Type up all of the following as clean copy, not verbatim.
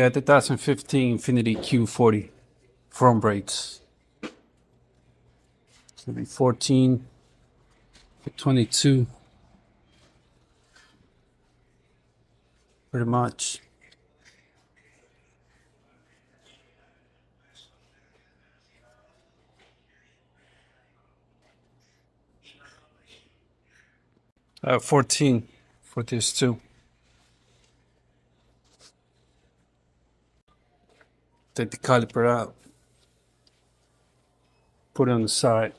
Yeah, 2015 Infiniti Q40 front brakes. It's gonna be 14 to 22, pretty much. I have 14 for this too. Take the caliper out, put it on the side.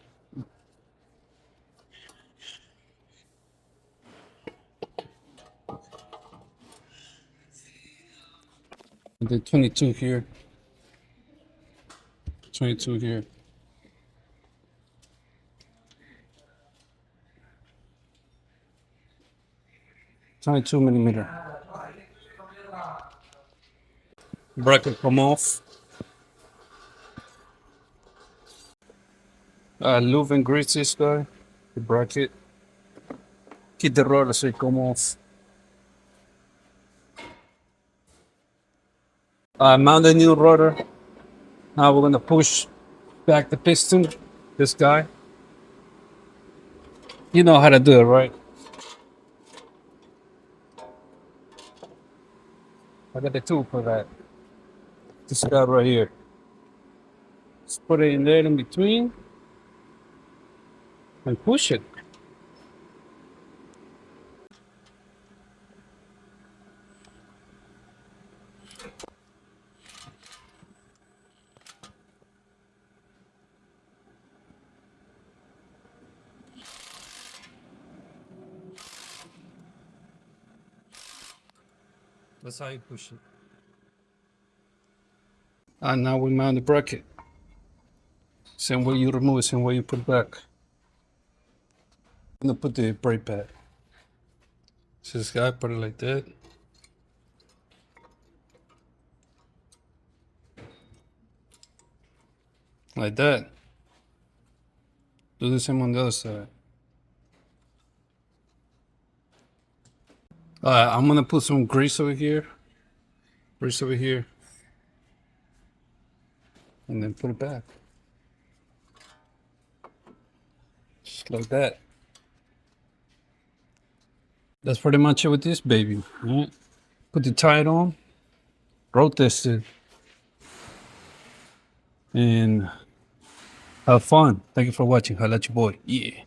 And then 22 here, 22 here. 22 millimeter. Bracket come off. Lube and grease this guy, the bracket. Keep the rotor so it come off. Mount the new rotor. Now we're gonna push back the piston. This guy. You know how to do it, right? I got the tool for that. This guy right here. Just put it in there in between and push it. That's how you push it. And now we mount the bracket. Same way you remove it, same way you put it back. I'm gonna put the brake pad. So this guy, put it like that. Like that. Do the same on the other side. I'm gonna put some grease over here. Grease over here. And then put it back. Just like that. That's pretty much it with this baby. All right. Put the tire on. Road test it. And have fun. Thank you for watching. Holla at your boy. Yeah.